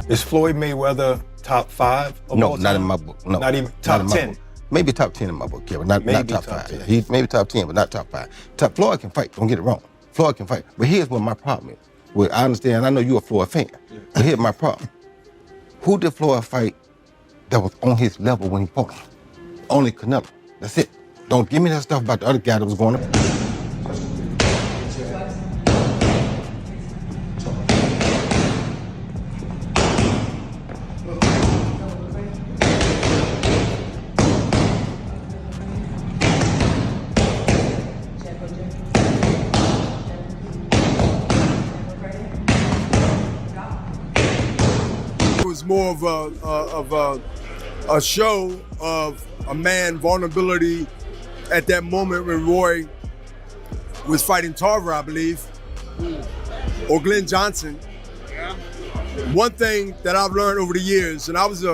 Is Floyd Mayweather top 5 of No, all not in time? my book. No, Not even top not in my 10? book. Maybe top 10 in my book, yeah, but not Maybe top top 5. 10. Yeah. He's maybe top 10, but not top 5. Floyd can fight, don't get it wrong. Floyd can fight. But here's what my problem is. Well, I understand, I know you're a Floyd fan, but here's my problem. Who did Floyd fight that was on his level when he fought him? Only Canelo. That's it. Don't give me that stuff about the other guy that was going up. It was more of a show of a man vulnerability at that moment when Roy was fighting Tarver, I believe, or Glenn Johnson. Yeah. One thing that I've learned over the years, and I was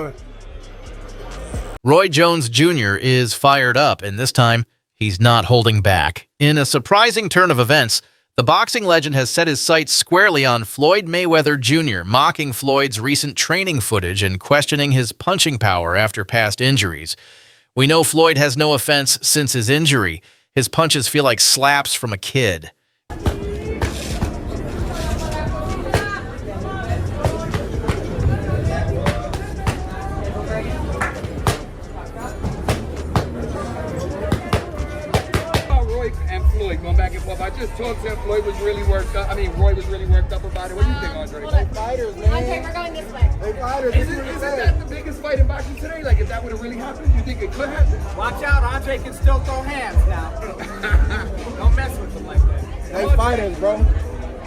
Roy Jones Jr. is fired up, and this time he's not holding back. In a surprising turn of events, the boxing legend has set his sights squarely on Floyd Mayweather Jr., mocking Floyd's recent training footage and questioning his punching power after past injuries. We know Floyd has no offense since his injury. His punches feel like slaps from a kid. Going back and forth. I just talked to him. Floyd was really worked up. I mean, Roy was really worked up about it. What do you think, Andre? They fighters, man. Andre, we're going this way. They fighters. Isn't that the biggest fight in boxing today? Like, if that would have really happened, you think it could happen? Watch out, Andre can still throw hands now. Don't mess with him like that. they fighters, bro.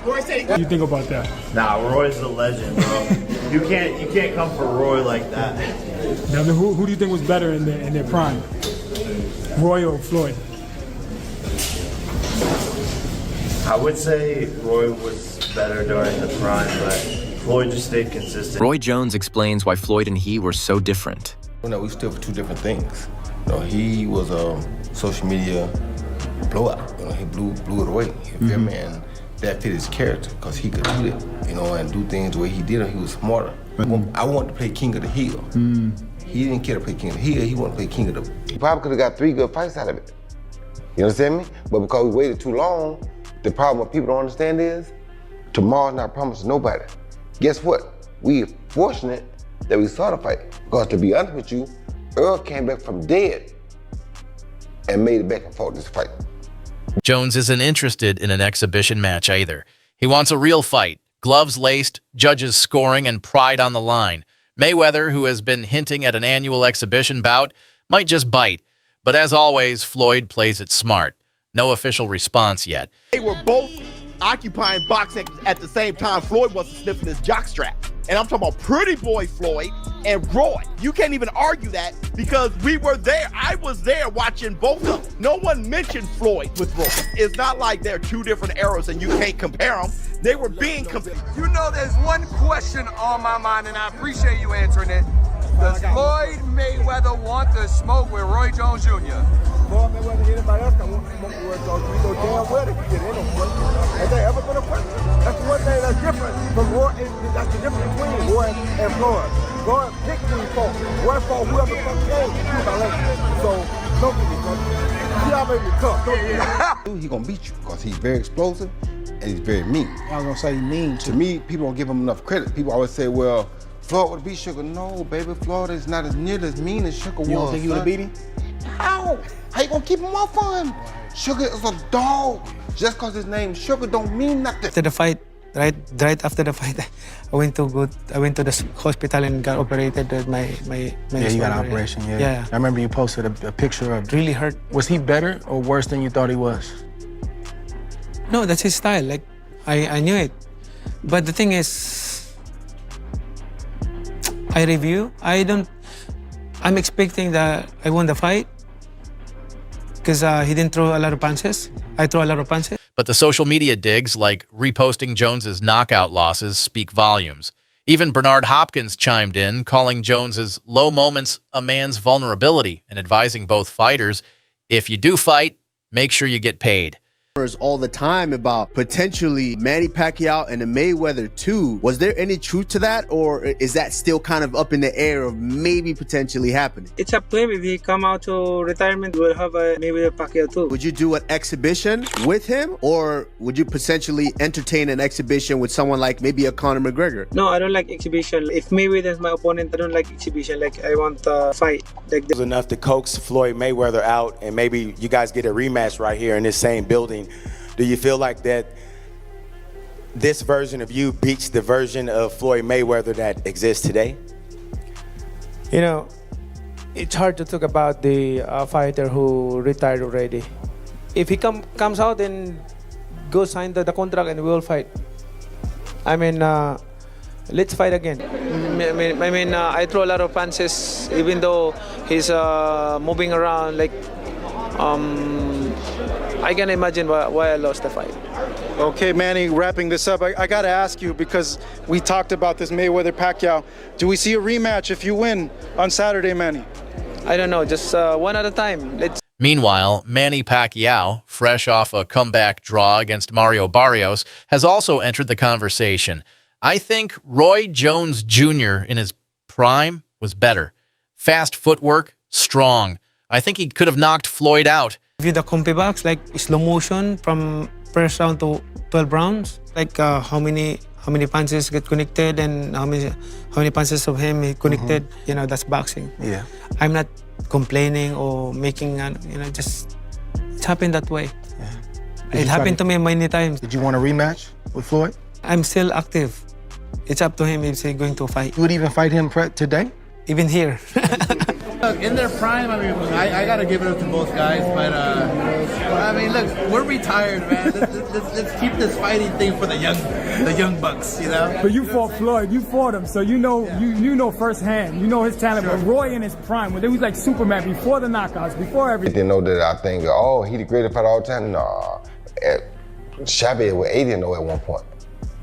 Roy said What do you think about that? Nah, Roy's a legend, bro. you can't come for Roy like that. Now, who do you think was better in their prime? Roy or Floyd? I would say Roy was better during the prime, but Floyd just stayed consistent. Roy Jones explains why Floyd and he were so different. You know, we stood for two different things. You know, he was a social media blowout. You know, he blew it away. You feel me? And that fit his character because he could do it, you know, and do things the way he did it. He was smarter. I wanted to play King of the Hill. He didn't care to play King of the Hill. He wanted to play King of the... He probably could have got 3 good fights out of it. You understand me? But because we waited too long, the problem what people don't understand is, tomorrow's not promised to nobody. Guess what? We fortunate that we saw the fight. Because to be honest with you, Earl came back from dead and made it back and fought this fight. Jones isn't interested in an exhibition match either. He wants a real fight, gloves laced, judges scoring, and pride on the line. Mayweather, who has been hinting at an annual exhibition bout, might just bite. But as always, Floyd plays it smart. No official response yet. They were both occupying boxing at the same time. Floyd wasn't sniffing his jockstrap. And I'm talking about pretty boy Floyd and Roy. You can't even argue that because we were there. I was there watching both of them. No one mentioned Floyd with Roy. It's not like they're two different eras and you can't compare them. They were being compared. You know, there's one question on my mind, and I appreciate you answering it. Does Floyd Mayweather want to smoke with Roy Jones Jr.? Floyd Mayweather, anybody else can want to smoke with us, we know damn well they can get in on question. Has there ever been a question? That's the one thing that's different from Roy. That's the difference between Roy and Floyd. Floyd picked who he fought. Roy fought whoever the fuck came. So, don't get me fucked. He already tough. He's gonna beat you because he's very explosive and he's very mean. I was gonna say mean To me, people don't give him enough credit. People always say, well, Floyd would beat Sugar. No, baby, Floyd is not as nearly as mean as Sugar was. You don't think he would have beat him? How? How you gonna keep him off of him? Sugar is a dog. Just cause his name's Sugar don't mean nothing. After the fight, right after the fight, I went to the hospital and got operated. My Yeah, you got an operation, yeah. I remember you posted a picture of... Really hurt. Was he better or worse than you thought he was? No, that's his style. Like, I knew it. But the thing is, I'm expecting that I won the fight because he didn't throw a lot of punches. I throw a lot of punches. But the social media digs, like reposting Jones's knockout losses, speak volumes. Even Bernard Hopkins chimed in, calling Jones's low moments a man's vulnerability and advising both fighters, if you do fight, make sure you get paid. all the time about potentially Manny Pacquiao and the Mayweather 2. Was there any truth to that, or is that still kind of up in the air of maybe potentially happening? It's up to him. If he come out to retirement, we'll have a Mayweather Pacquiao too. Would you do an exhibition with him, or would you potentially entertain an exhibition with someone like maybe a Conor McGregor? No, I don't like exhibition. If Mayweather is my opponent, I don't like exhibition. Like, I want a fight. Like It was enough to coax Floyd Mayweather out, and maybe you guys get a rematch right here in this same building. Do you feel like that this version of you beats the version of Floyd Mayweather that exists today? You know, it's hard to talk about the fighter who retired already. If he comes out and go sign the contract and we'll fight. I mean, let's fight again. I throw a lot of punches, even though he's moving around. Like, I can imagine why I lost the fight. Okay, Manny, wrapping this up, I got to ask you, because we talked about this Mayweather-Pacquiao. Do we see a rematch if you win on Saturday, Manny? I don't know, just one at a time. Meanwhile, Manny Pacquiao, fresh off a comeback draw against Mario Barrios, has also entered the conversation. I think Roy Jones Jr. in his prime was better. Fast footwork, strong. I think he could have knocked Floyd out. View the comfy box, like slow motion from first round to 12 rounds. Like how many punches get connected and how many punches of him he connected. You know, that's boxing. Yeah. I'm not complaining or making, just it's happened that way. Yeah. It happened to me many times. Did you want a rematch with Floyd? I'm still active. It's up to him if he's going to fight. You would even fight him today? Even here. Look, in their prime, I mean, I got to give it up to both guys, but I mean, look, we're retired, man. Let's keep this fighting thing for the young bucks, you know? But you fought Floyd, you fought him, so you know you know firsthand, you know his talent. Sure. But Roy in his prime, when he was like Superman before the knockouts, before everything. Didn't know that I think, oh, he the greatest fighter all the time. Nah, Chavez was 80 at one point.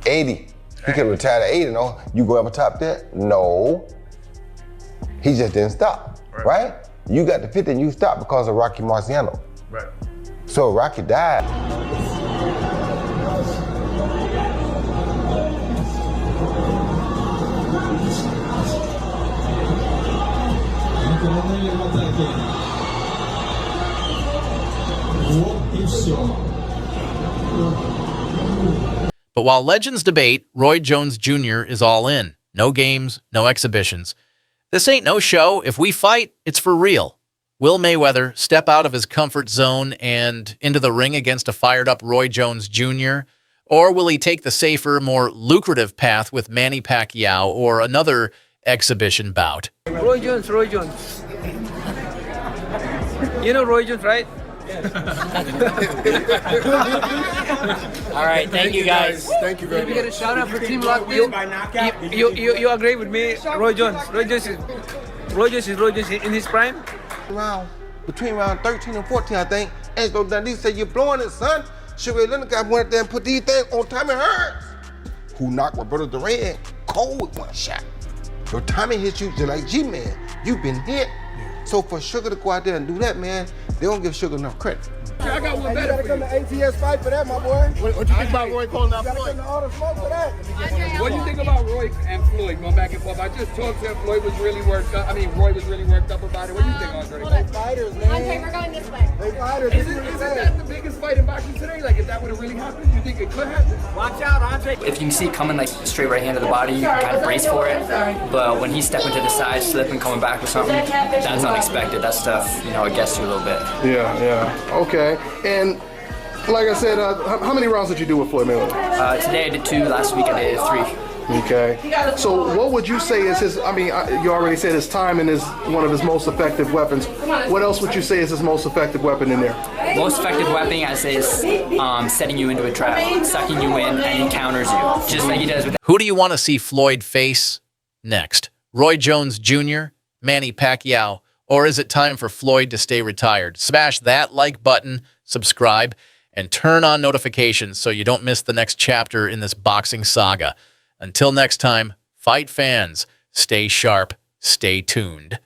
80. He could have retired at 80. No, you go up top there? No. He just didn't stop, right? You got to 50 and you stopped because of Rocky Marciano. Right. So Rocky died. But while legends debate, Roy Jones Jr. is all in. No games, no exhibitions. This ain't no show. If we fight, it's for real. Will Mayweather step out of his comfort zone and into the ring against a fired-up Roy Jones Jr.? Or will he take the safer, more lucrative path with Manny Pacquiao or another exhibition bout? Roy Jones. You know Roy Jones, right? All right, thank you guys. Thank you very Did we much. get a shout out for Team Locked In? You agree with me? Roy Jones is in his prime. Between round 13 and 14, I think. Angelo Dundee said, "You're blowing it, son." Sugar Leonard guy went there and put these things on Tommy Hearns, who knocked Roberto Duran cold with one shot. So Tommy hit you just like G-Man. You've been hit. So for Sugar to go out there and do that, man, they don't give Sugar enough credit. I got one better. You gotta come to ATS fight for that, my boy. What you think about Roy calling out You gotta Floyd? come to all the smoke for that. What do you think about Roy and Floyd going back and forth? I just talked to him. Floyd was really worked up. I mean, Roy was really worked up about it. What do you think, Andre? They fighters, man. Andre, we're going this way. They fighters. Isn't that the biggest fight in boxing today? Like, if that would have really happened, you think it could happen? Watch out, Andre. If you can see it coming like straight right hand to the body, you can kind of brace for it. But when he's stepping to the side, slipping, coming back with something, that's unexpected. That stuff, it gets you a little bit. Yeah. Okay. And like I said, how many rounds did you do with Floyd Mayweather? Today I did 2, last week I did 3. Okay. So what would you say is his, I mean, you already said his timing is one of his most effective weapons. What else would you say is his most effective weapon in there? Most effective weapon, I say, is setting you into a trap, sucking you in, and he counters you, just like he does with. Who do you want to see Floyd face next? Roy Jones Jr., Manny Pacquiao, or is it time for Floyd to stay retired? Smash that like button, subscribe, and turn on notifications so you don't miss the next chapter in this boxing saga. Until next time, fight fans, stay sharp, stay tuned.